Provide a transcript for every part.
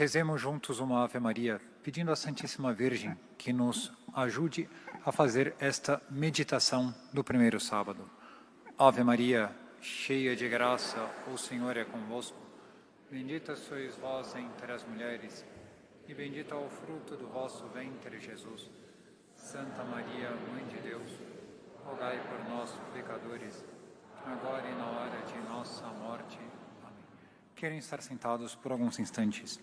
Rezemos juntos uma Ave Maria, pedindo à Santíssima Virgem que nos ajude a fazer esta meditação do primeiro sábado. Ave Maria, cheia de graça, o Senhor é convosco. Bendita sois vós entre as mulheres, e bendito é o fruto do vosso ventre, Jesus. Santa Maria, Mãe de Deus, rogai por nós, pecadores, agora e na hora de nossa morte. Amém. Querem estar sentados por alguns instantes?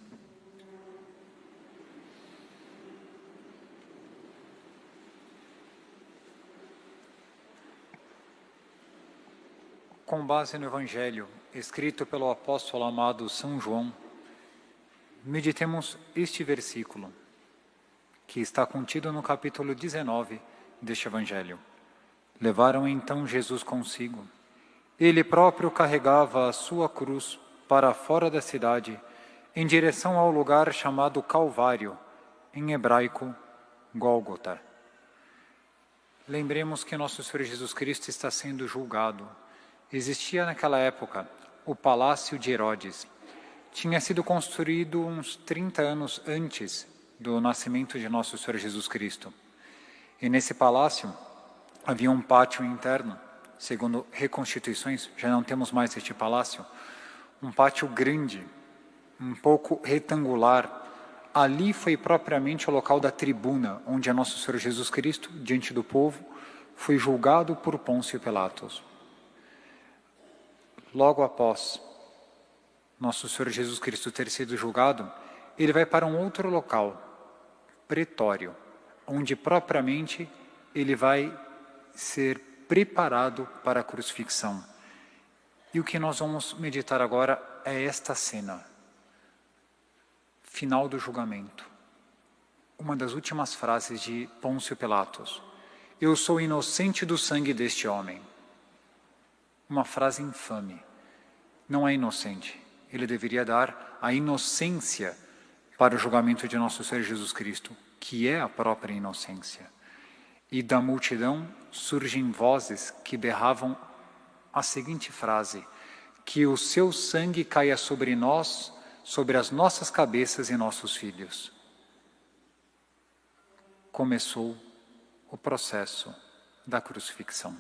Com base no Evangelho, escrito pelo apóstolo amado São João, meditemos este versículo, que está contido no capítulo 19 deste Evangelho. Levaram então Jesus consigo. Ele próprio carregava a sua cruz para fora da cidade, em direção ao lugar chamado Calvário, em hebraico, Gólgota. Lembremos que nosso Senhor Jesus Cristo está sendo julgado. Existia naquela época o Palácio de Herodes. Tinha sido construído uns 30 anos antes do nascimento de nosso Senhor Jesus Cristo. E nesse palácio havia um pátio interno. Segundo reconstituições, já não temos mais este palácio. Um pátio grande, um pouco retangular. Ali foi propriamente o local da tribuna, onde nosso Senhor Jesus Cristo, diante do povo, foi julgado por Pôncio Pilatos. Logo após nosso Senhor Jesus Cristo ter sido julgado, ele vai para um outro local, pretório, onde propriamente ele vai ser preparado para a crucifixão. E o que nós vamos meditar agora é esta cena, final do julgamento. Uma das últimas frases de Pôncio Pilatos: eu sou inocente do sangue deste homem. Uma frase infame. Não é inocente. Ele deveria dar a inocência para o julgamento de nosso Senhor Jesus Cristo, que é a própria inocência. E da multidão surgem vozes que berravam a seguinte frase: que o seu sangue caia sobre nós, sobre as nossas cabeças e nossos filhos. Começou o processo da crucifixão.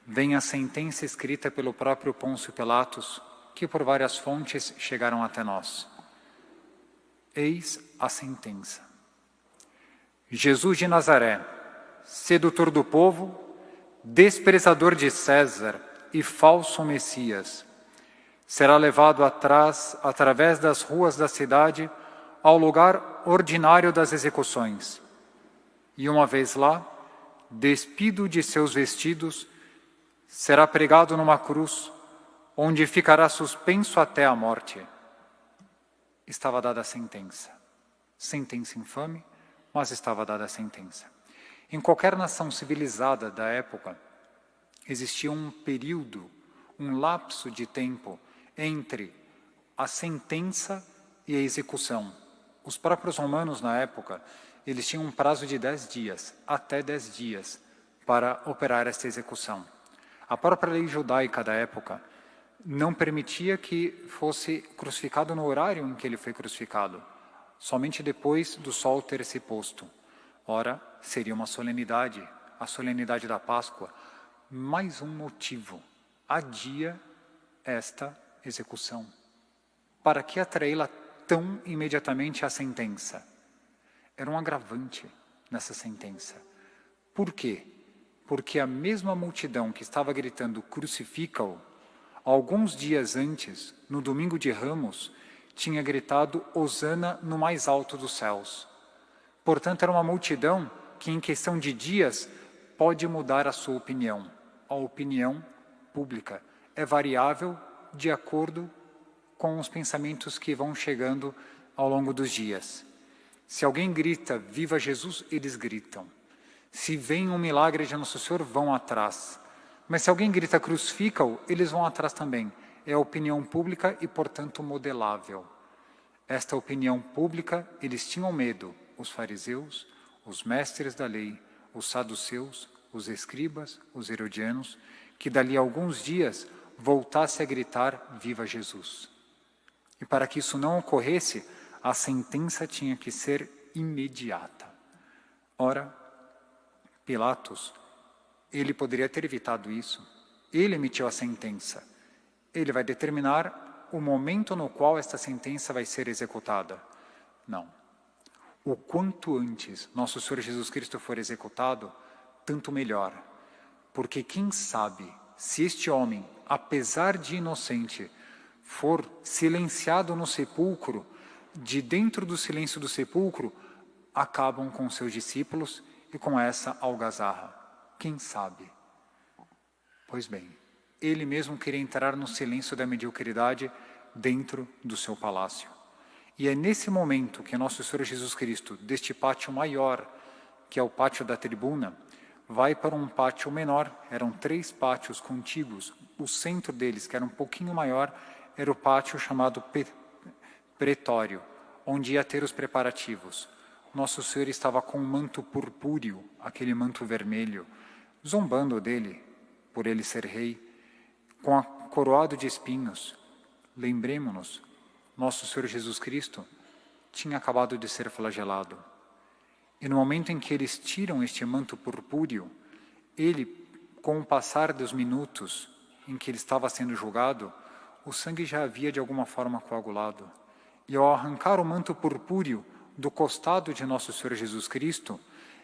Vem a sentença escrita pelo próprio Pôncio Pilatos, que por várias fontes chegaram até nós. Eis a sentença. Jesus de Nazaré, sedutor do povo, desprezador de César e falso Messias, será levado através das ruas da cidade ao lugar ordinário das execuções. E uma vez lá, despido de seus vestidos, será pregado numa cruz, onde ficará suspenso até a morte. Estava dada a sentença. Sentença infame, mas estava dada a sentença. Em qualquer nação civilizada da época, existia um período, um lapso de tempo entre a sentença e a execução. Os próprios romanos, na época, eles tinham um prazo de 10 dias, até 10 dias, para operar esta execução. A própria lei judaica da época não permitia que fosse crucificado no horário em que ele foi crucificado, somente depois do sol ter se posto. Ora, seria uma solenidade, a solenidade da Páscoa, mais um motivo, adia esta execução. Para que atraí-la tão imediatamente à sentença? Era um agravante nessa sentença. Por quê? Porque a mesma multidão que estava gritando crucifica-o, alguns dias antes, no domingo de Ramos, tinha gritado hosana no mais alto dos céus. Portanto, era uma multidão que em questão de dias pode mudar a sua opinião. A opinião pública é variável de acordo com os pensamentos que vão chegando ao longo dos dias. Se alguém grita viva Jesus, eles gritam. Se vem um milagre de Nosso Senhor, vão atrás. Mas se alguém grita crucifica-o, eles vão atrás também. É a opinião pública e, portanto, modelável. Esta opinião pública, eles tinham medo, os fariseus, os mestres da lei, os saduceus, os escribas, os herodianos, que dali a alguns dias voltasse a gritar viva Jesus. E para que isso não ocorresse, a sentença tinha que ser imediata. Ora, Pilatos, ele poderia ter evitado isso. Ele emitiu a sentença. Ele vai determinar o momento no qual esta sentença vai ser executada. Não. O quanto antes nosso Senhor Jesus Cristo for executado, tanto melhor. Porque quem sabe, se este homem, apesar de inocente, for silenciado no sepulcro, de dentro do silêncio do sepulcro, acabam com seus discípulos e com essa algazarra. Quem sabe? Pois bem, ele mesmo queria entrar no silêncio da mediocridade dentro do seu palácio. E é nesse momento que nosso Senhor Jesus Cristo, deste pátio maior, que é o pátio da tribuna, vai para um pátio menor. Eram 3 pátios contíguos. O centro deles, que era um pouquinho maior, era o pátio chamado pretório, onde ia ter os preparativos. Nosso Senhor estava com um manto purpúreo, aquele manto vermelho, zombando dele, por ele ser rei, com a coroado de espinhos. Lembremos-nos, nosso Senhor Jesus Cristo tinha acabado de ser flagelado. E no momento em que eles tiram este manto purpúreo, ele, com o passar dos minutos em que ele estava sendo julgado, o sangue já havia de alguma forma coagulado. E ao arrancar o manto purpúreo do costado de nosso Senhor Jesus Cristo,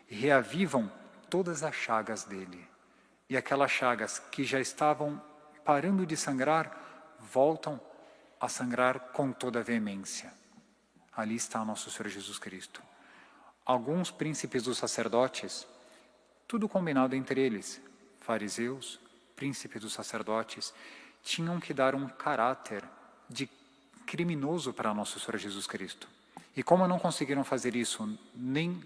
reavivam todas as chagas dele. E aquelas chagas que já estavam parando de sangrar, voltam a sangrar com toda a veemência. Ali está nosso Senhor Jesus Cristo. Alguns príncipes dos sacerdotes, tudo combinado entre eles, fariseus, príncipes dos sacerdotes, tinham que dar um caráter de criminoso para nosso Senhor Jesus Cristo. E como não conseguiram fazer isso nem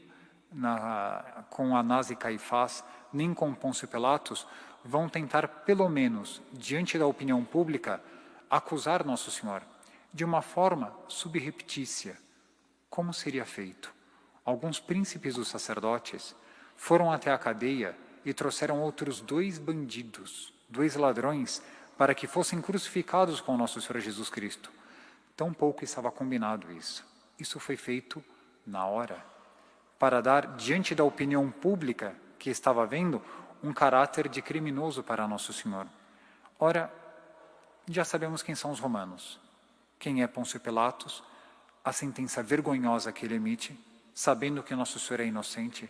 com Anás e Caifás, nem com Pôncio Pilatos, vão tentar, pelo menos, diante da opinião pública, acusar Nosso Senhor, de uma forma subreptícia. Como seria feito? Alguns príncipes dos sacerdotes foram até a cadeia e trouxeram outros 2 bandidos, 2 ladrões, para que fossem crucificados com Nosso Senhor Jesus Cristo. Tão pouco estava combinado isso. Isso foi feito na hora, para dar, diante da opinião pública que estava vendo, um caráter de criminoso para Nosso Senhor. Ora, já sabemos quem são os romanos. Quem é Pôncio Pilatos, a sentença vergonhosa que ele emite, sabendo que Nosso Senhor é inocente.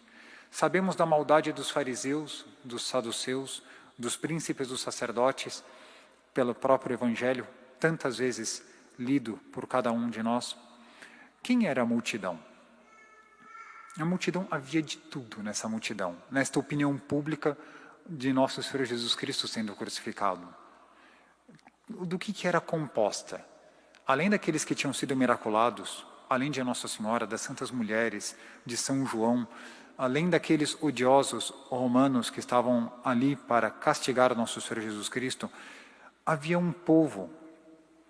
Sabemos da maldade dos fariseus, dos saduceus, dos príncipes dos sacerdotes, pelo próprio Evangelho, tantas vezes lido por cada um de nós. Quem era a multidão? A multidão, havia de tudo nessa multidão, nesta opinião pública de nosso Senhor Jesus Cristo sendo crucificado. Do que era composta? Além daqueles que tinham sido miraculados, além de Nossa Senhora, das Santas Mulheres, de São João, além daqueles odiosos romanos que estavam ali para castigar nosso Senhor Jesus Cristo, havia um povo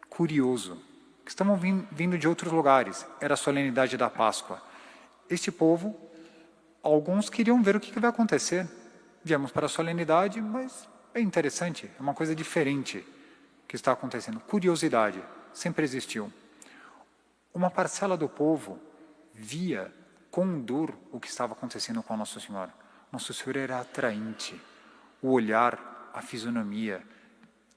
curioso, que estavam vindo de outros lugares. Era a solenidade da Páscoa. Este povo, alguns queriam ver o que vai acontecer. Viemos para a solenidade, mas é interessante, é uma coisa diferente que está acontecendo. Curiosidade, sempre existiu. Uma parcela do povo via com dor o que estava acontecendo com Nosso Senhor. Nosso Senhor era atraente. O olhar, a fisionomia,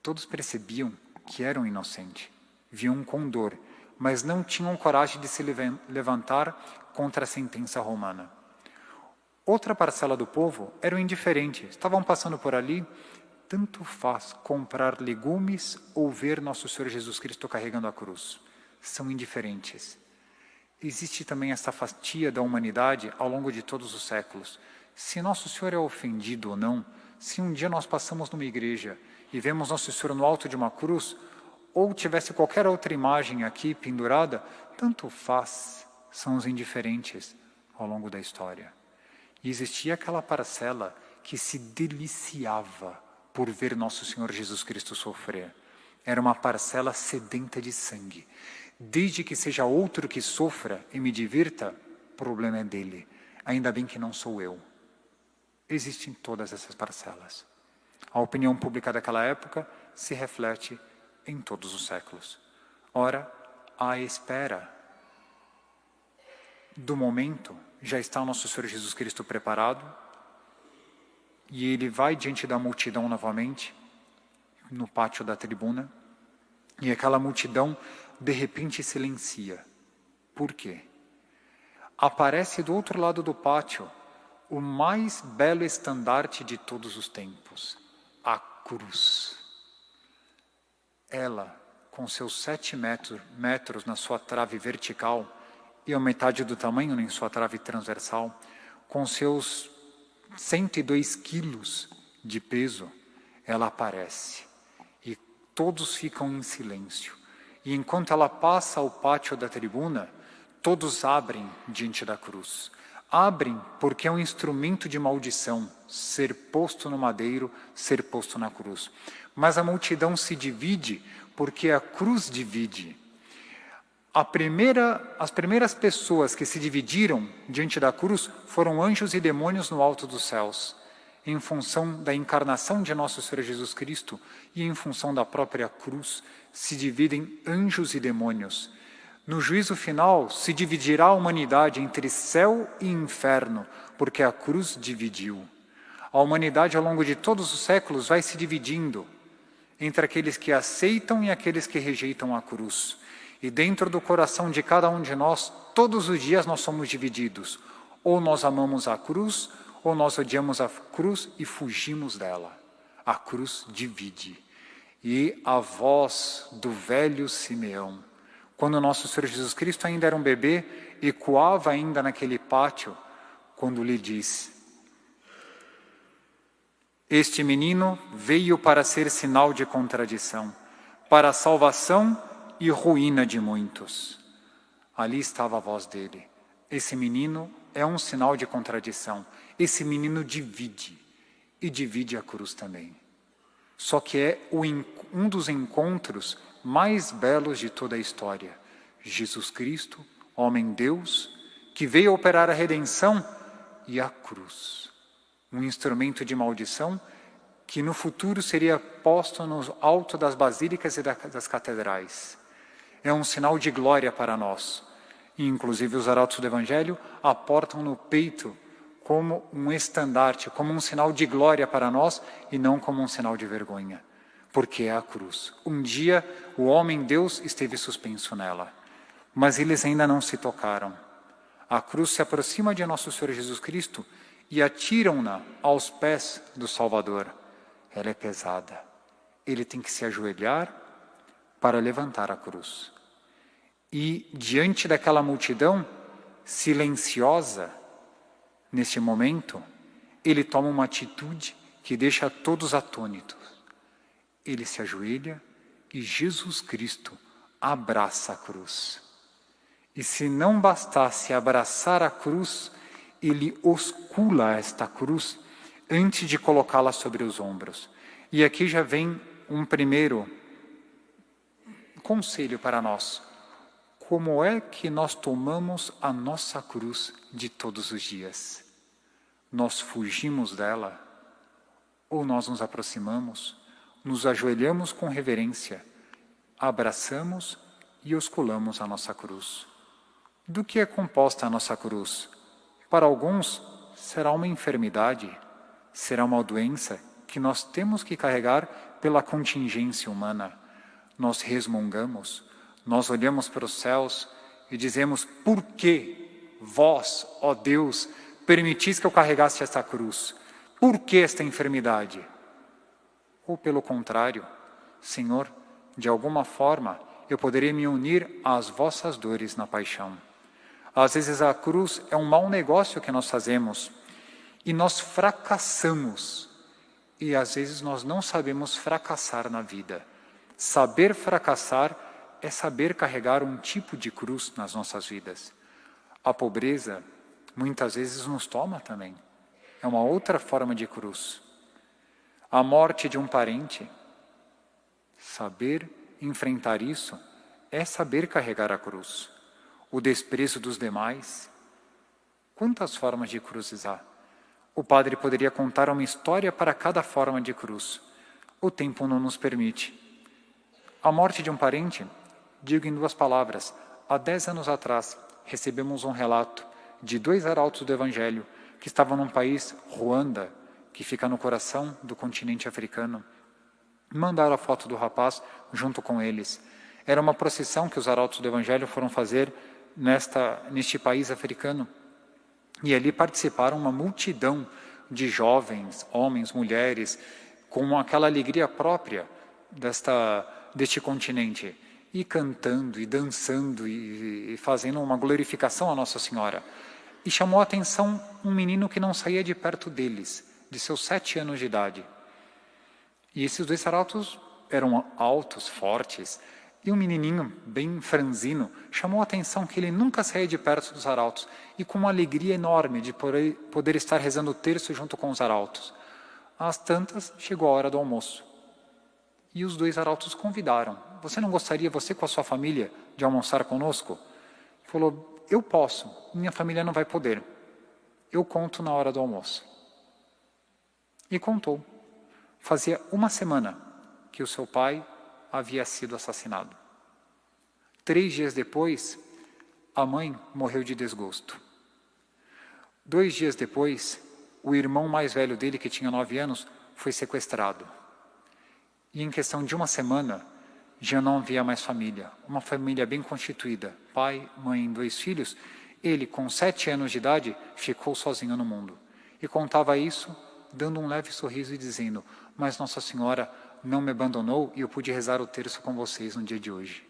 todos percebiam que era um inocente. Viam com dor, mas não tinham coragem de se levantar contra a sentença romana. Outra parcela do povo era o indiferente. Estavam passando por ali, tanto faz comprar legumes ou ver Nosso Senhor Jesus Cristo carregando a cruz. São indiferentes. Existe também essa fatia da humanidade ao longo de todos os séculos. Se Nosso Senhor é ofendido ou não, se um dia nós passamos numa igreja e vemos Nosso Senhor no alto de uma cruz, ou tivesse qualquer outra imagem aqui pendurada, tanto faz, são os indiferentes ao longo da história. E existia aquela parcela que se deliciava por ver Nosso Senhor Jesus Cristo sofrer. Era uma parcela sedenta de sangue. Desde que seja outro que sofra e me divirta, o problema é dele. Ainda bem que não sou eu. Existem todas essas parcelas. A opinião pública daquela época se reflete em todos os séculos. Ora, à espera do momento, já está o nosso Senhor Jesus Cristo preparado, e ele vai diante da multidão novamente, no pátio da tribuna, e aquela multidão de repente silencia. Por quê? Aparece do outro lado do pátio o mais belo estandarte de todos os tempos, a cruz. Ela, com seus 7 metros na sua trave vertical e a metade do tamanho em sua trave transversal, com seus 102 quilos de peso, ela aparece. E todos ficam em silêncio. E enquanto ela passa ao pátio da tribuna, todos abrem diante da cruz. Abrem porque é um instrumento de maldição, ser posto no madeiro, ser posto na cruz. Mas a multidão se divide porque a cruz divide. As primeiras pessoas que se dividiram diante da cruz foram anjos e demônios no alto dos céus, em função da encarnação de nosso Senhor Jesus Cristo e em função da própria cruz, se dividem anjos e demônios. No juízo final, se dividirá a humanidade entre céu e inferno, porque a cruz dividiu. A humanidade, ao longo de todos os séculos, vai se dividindo entre aqueles que aceitam e aqueles que rejeitam a cruz. E dentro do coração de cada um de nós, todos os dias nós somos divididos. Ou nós amamos a cruz, ou nós odiamos a cruz e fugimos dela. A cruz divide. E a voz do velho Simeão, quando nosso Senhor Jesus Cristo ainda era um bebê, ecoava ainda naquele pátio, quando lhe disse: este menino veio para ser sinal de contradição, para a salvação e ruína de muitos. Ali estava a voz dele. Esse menino é um sinal de contradição. Esse menino divide, e divide a cruz também. Só que é um dos encontros mais belos de toda a história. Jesus Cristo, homem-Deus, que veio operar a redenção, e a cruz. Um instrumento de maldição que no futuro seria posto no alto das basílicas e das catedrais. É um sinal de glória para nós. E, inclusive, os arautos do Evangelho aportam no peito como um estandarte, como um sinal de glória para nós e não como um sinal de vergonha. Porque é a cruz. Um dia o homem-Deus esteve suspenso nela, mas eles ainda não se tocaram. A cruz se aproxima de nosso Senhor Jesus Cristo e atiram-na aos pés do Salvador. Ela é pesada. Ele tem que se ajoelhar para levantar a cruz. E diante daquela multidão silenciosa, neste momento, ele toma uma atitude que deixa todos atônitos. Ele se ajoelha e Jesus Cristo abraça a cruz. E se não bastasse abraçar a cruz, ele oscula esta cruz antes de colocá-la sobre os ombros. E aqui já vem um primeiro conselho para nós. Como é que nós tomamos a nossa cruz de todos os dias? Nós fugimos dela? Ou nós nos aproximamos, nos ajoelhamos com reverência, abraçamos e osculamos a nossa cruz? Do que é composta a nossa cruz? Para alguns, será uma enfermidade, será uma doença que nós temos que carregar pela contingência humana. Nós resmungamos, nós olhamos para os céus e dizemos: por que vós, ó Deus, permitis que eu carregasse esta cruz? Por que esta enfermidade? Ou pelo contrário, Senhor, de alguma forma eu poderia me unir às vossas dores na paixão. Às vezes a cruz é um mau negócio que nós fazemos e nós fracassamos. E às vezes nós não sabemos fracassar na vida. Saber fracassar é saber carregar um tipo de cruz nas nossas vidas. A pobreza muitas vezes nos toma também. É uma outra forma de cruz. A morte de um parente. Saber enfrentar isso é saber carregar a cruz. O desprezo dos demais. Quantas formas de cruzes há? O padre poderia contar uma história para cada forma de cruz. O tempo não nos permite. A morte de um parente Digo em 2 palavras, há 10 anos atrás, recebemos um relato de 2 arautos do Evangelho que estavam num país, Ruanda, que fica no coração do continente africano. Mandaram a foto do rapaz junto com eles. Era uma procissão que os arautos do Evangelho foram fazer neste país africano. E ali participaram uma multidão de jovens, homens, mulheres, com aquela alegria própria deste continente, e cantando, e dançando, e fazendo uma glorificação à Nossa Senhora. E chamou a atenção um menino que não saía de perto deles, de seus 7 anos de idade. E esses 2 arautos eram altos, fortes, e um menininho bem franzino chamou a atenção que ele nunca saía de perto dos arautos, e com uma alegria enorme de poder estar rezando o terço junto com os arautos. Às tantas, chegou a hora do almoço. E os 2 arautos convidaram. Você não gostaria, você com a sua família, de almoçar conosco? Ele falou, eu posso, minha família não vai poder. Eu conto na hora do almoço. E contou. Fazia 1 semana que o seu pai havia sido assassinado. 3 dias depois, a mãe morreu de desgosto. 2 dias depois, o irmão mais velho dele, que tinha 9 anos, foi sequestrado. E em questão de 1 semana, já não havia mais família. Uma família bem constituída, pai, mãe e 2 filhos. Ele, com 7 anos de idade, ficou sozinho no mundo. E contava isso, dando um leve sorriso e dizendo, mas Nossa Senhora não me abandonou e eu pude rezar o terço com vocês no dia de hoje.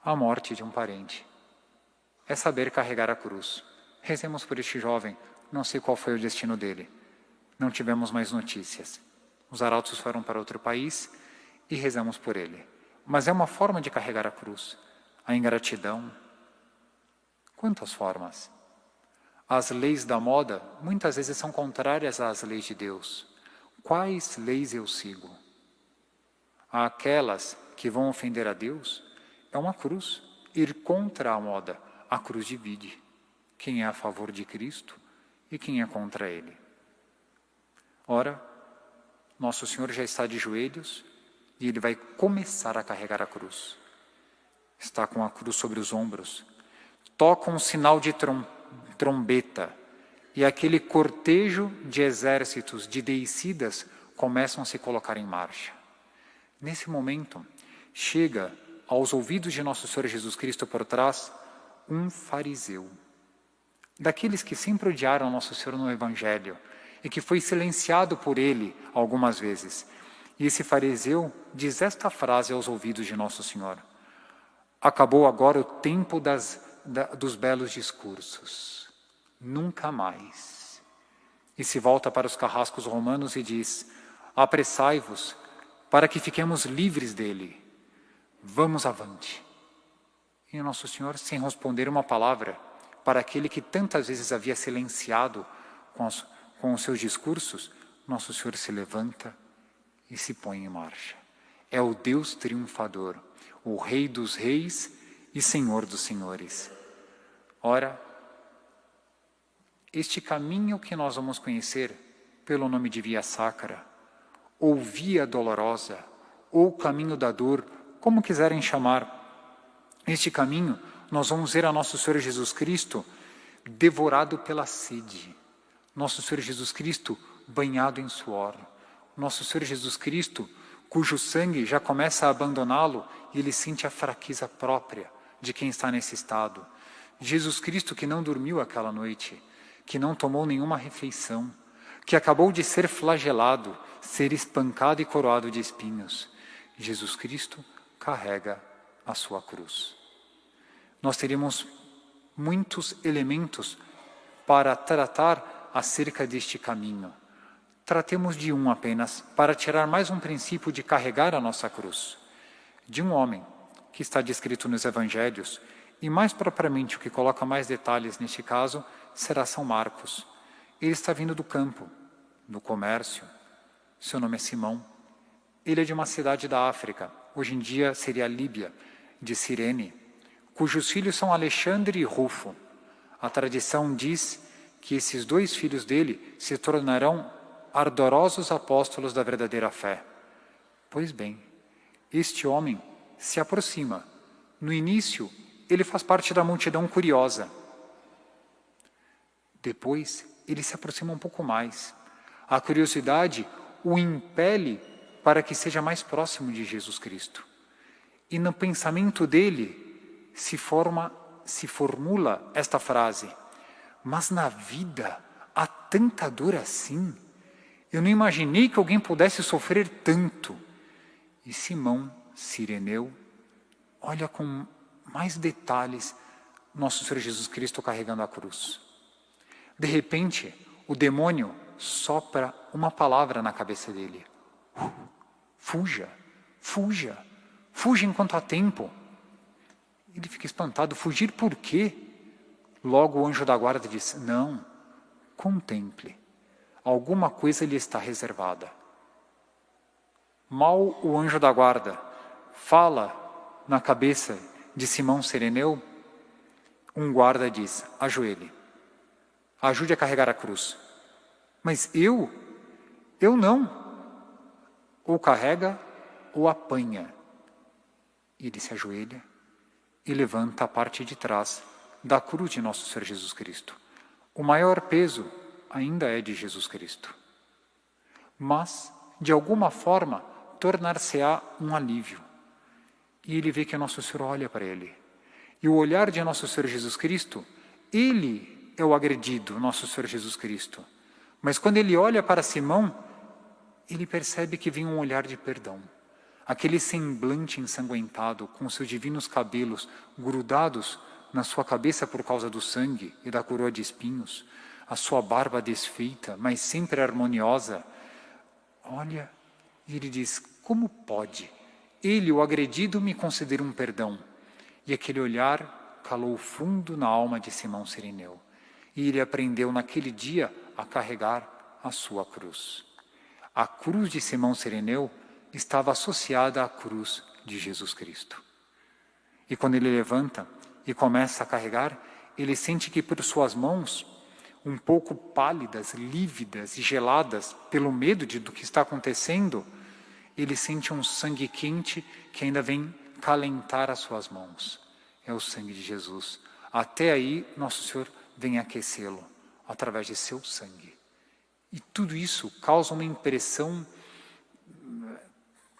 A morte de um parente é saber carregar a cruz. Rezemos por este jovem, não sei qual foi o destino dele. Não tivemos mais notícias. Os arautos foram para outro país e rezamos por ele. Mas é uma forma de carregar a cruz. A ingratidão. Quantas formas? As leis da moda muitas vezes são contrárias às leis de Deus. Quais leis eu sigo? Aquelas que vão ofender a Deus é uma cruz. Ir contra a moda, a cruz divide. Quem é a favor de Cristo e quem é contra Ele. Ora, Nosso Senhor já está de joelhos e Ele vai começar a carregar a cruz. Está com a cruz sobre os ombros. Toca um sinal de trombeta e aquele cortejo de exércitos, de deicidas, começam a se colocar em marcha. Nesse momento, chega aos ouvidos de Nosso Senhor Jesus Cristo por trás um fariseu. Daqueles que sempre odiaram Nosso Senhor no Evangelho e que foi silenciado por ele algumas vezes. E esse fariseu diz esta frase aos ouvidos de Nosso Senhor. Acabou agora o tempo dos belos discursos. Nunca mais. E se volta para os carrascos romanos e diz, apressai-vos para que fiquemos livres dele. Vamos avante. E Nosso Senhor, sem responder uma palavra, para aquele que tantas vezes havia silenciado com os seus discursos, Nosso Senhor se levanta e se põe em marcha. É o Deus triunfador, o Rei dos reis e Senhor dos senhores. Ora, este caminho que nós vamos conhecer pelo nome de Via Sacra, ou Via Dolorosa, ou Caminho da Dor, como quiserem chamar, este caminho nós vamos ver a Nosso Senhor Jesus Cristo devorado pela sede, Nosso Senhor Jesus Cristo banhado em suor, Nosso Senhor Jesus Cristo cujo sangue já começa a abandoná-lo e ele sente a fraqueza própria de quem está nesse estado. Jesus Cristo que não dormiu aquela noite, que não tomou nenhuma refeição, que acabou de ser flagelado, ser espancado e coroado de espinhos. Jesus Cristo carrega a sua cruz. Nós teríamos muitos elementos para tratar acerca deste caminho. Tratemos de um apenas, para tirar mais um princípio de carregar a nossa cruz. De um homem que está descrito nos Evangelhos, e mais propriamente o que coloca mais detalhes neste caso, será São Marcos. Ele está vindo do campo, do comércio. Seu nome é Simão. Ele é de uma cidade da África, hoje em dia seria a Líbia, de Cirene, cujos filhos são Alexandre e Rufo. A tradição diz que esses 2 filhos dele se tornarão ardorosos apóstolos da verdadeira fé. Pois bem, este homem se aproxima. No início, ele faz parte da multidão curiosa. Depois, ele se aproxima um pouco mais. A curiosidade o impele para que seja mais próximo de Jesus Cristo. E no pensamento dele se formula esta frase: mas na vida há tanta dor assim? Eu não imaginei que alguém pudesse sofrer tanto. E Simão Cireneu olha com mais detalhes nosso Senhor Jesus Cristo carregando a cruz. De repente, o demônio sopra uma palavra na cabeça dele: fuja, fuja, fuja enquanto há tempo. Ele fica espantado: fugir por quê? Logo o anjo da guarda diz: não, contemple, alguma coisa lhe está reservada. Mal o anjo da guarda fala na cabeça de Simão Cireneu, um guarda diz: ajoelhe, ajude a carregar a cruz. Mas eu não. Ou carrega ou apanha. Ele se ajoelha e levanta a parte de trás da cruz de nosso Senhor Jesus Cristo. O maior peso ainda é de Jesus Cristo. Mas, de alguma forma, tornar-se-á um alívio. E ele vê que nosso Senhor olha para ele. E o olhar de nosso Senhor Jesus Cristo, ele é o agredido, nosso Senhor Jesus Cristo. Mas quando ele olha para Simão, ele percebe que vem um olhar de perdão. Aquele semblante ensanguentado, com seus divinos cabelos grudados na sua cabeça por causa do sangue e da coroa de espinhos, a sua barba desfeita, mas sempre harmoniosa, olha e ele diz: como pode ele, o agredido, me conceder um perdão? E aquele olhar calou fundo na alma de Simão Cireneu. E ele aprendeu naquele dia a carregar a sua cruz. A cruz de Simão Cireneu estava associada à cruz de Jesus Cristo. E quando ele levanta e começa a carregar, ele sente que por suas mãos, um pouco pálidas, lívidas e geladas pelo medo do que está acontecendo, ele sente um sangue quente que ainda vem calentar as suas mãos. É o sangue de Jesus. Até aí, nosso Senhor vem aquecê-lo através de seu sangue. E tudo isso causa uma impressão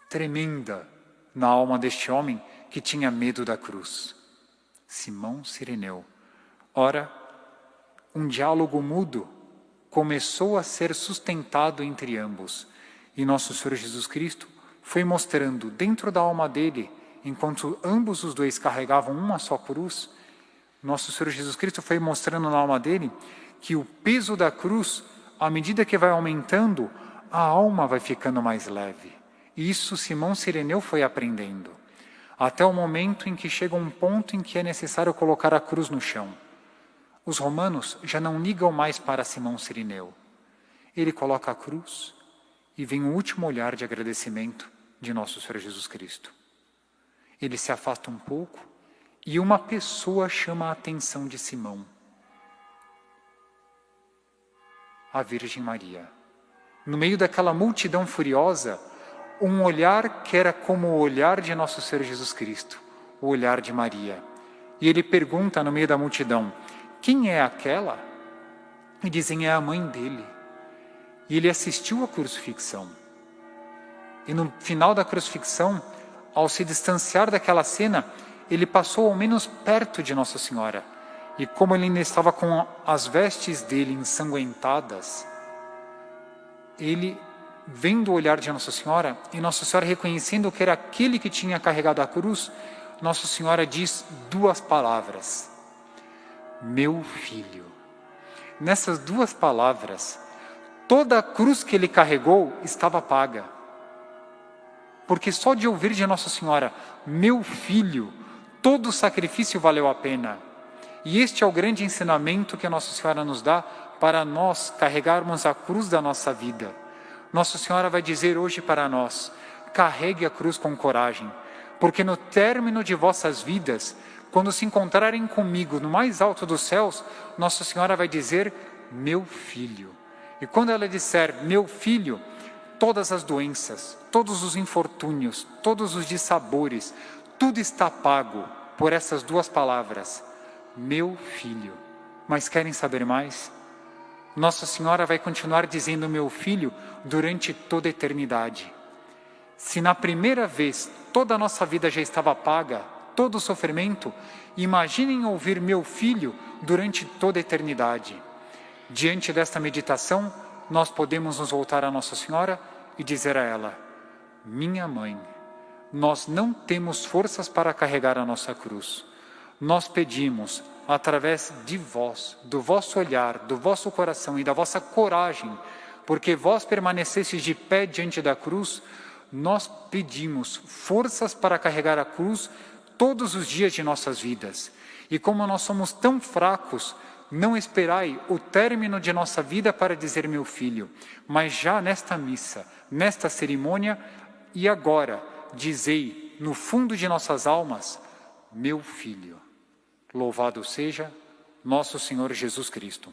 tremenda na alma deste homem que tinha medo da cruz. Simão Cireneu. Ora, um diálogo mudo começou a ser sustentado entre ambos. E nosso Senhor Jesus Cristo foi mostrando dentro da alma dele, enquanto ambos os dois carregavam uma só cruz, nosso Senhor Jesus Cristo foi mostrando na alma dele que o peso da cruz, à medida que vai aumentando, a alma vai ficando mais leve. E isso Simão Cireneu foi aprendendo. Até o momento em que chega um ponto em que é necessário colocar a cruz no chão. Os romanos já não ligam mais para Simão Cireneu. Ele coloca a cruz e vem o último olhar de agradecimento de nosso Senhor Jesus Cristo. Ele se afasta um pouco e uma pessoa chama a atenção de Simão. A Virgem Maria. No meio daquela multidão furiosa, um olhar que era como o olhar de nosso Senhor Jesus Cristo, o olhar de Maria. E ele pergunta no meio da multidão: quem é aquela? E dizem: é a mãe dele. E ele assistiu à crucifixão. E no final da crucifixão, ao se distanciar daquela cena, ele passou ao menos perto de Nossa Senhora. E como ele ainda estava com as vestes dele ensanguentadas, ele, vendo o olhar de Nossa Senhora, e Nossa Senhora reconhecendo que era aquele que tinha carregado a cruz, Nossa Senhora diz duas palavras: meu filho. Nessas duas palavras, toda a cruz que ele carregou estava paga. Porque só de ouvir de Nossa Senhora, meu filho, todo o sacrifício valeu a pena. E este é o grande ensinamento que Nossa Senhora nos dá para nós carregarmos a cruz da nossa vida. Nossa Senhora vai dizer hoje para nós: carregue a cruz com coragem, porque no término de vossas vidas, quando se encontrarem comigo no mais alto dos céus, Nossa Senhora vai dizer: meu filho. E quando ela disser meu filho, todas as doenças, todos os infortúnios, todos os dissabores, tudo está pago por essas duas palavras, meu filho. Mas querem saber mais? Nossa Senhora vai continuar dizendo meu filho durante toda a eternidade. Se na primeira vez toda a nossa vida já estava paga, todo o sofrimento, imaginem ouvir meu filho durante toda a eternidade. Diante desta meditação, nós podemos nos voltar a Nossa Senhora e dizer a ela, minha mãe, nós não temos forças para carregar a nossa cruz. Nós pedimos, através de vós, do vosso olhar, do vosso coração e da vossa coragem, porque vós permanecestes de pé diante da cruz, nós pedimos forças para carregar a cruz todos os dias de nossas vidas. E como nós somos tão fracos, não esperai o término de nossa vida para dizer meu filho, mas já nesta missa, nesta cerimônia, e agora, dizei no fundo de nossas almas, meu filho. Louvado seja nosso Senhor Jesus Cristo.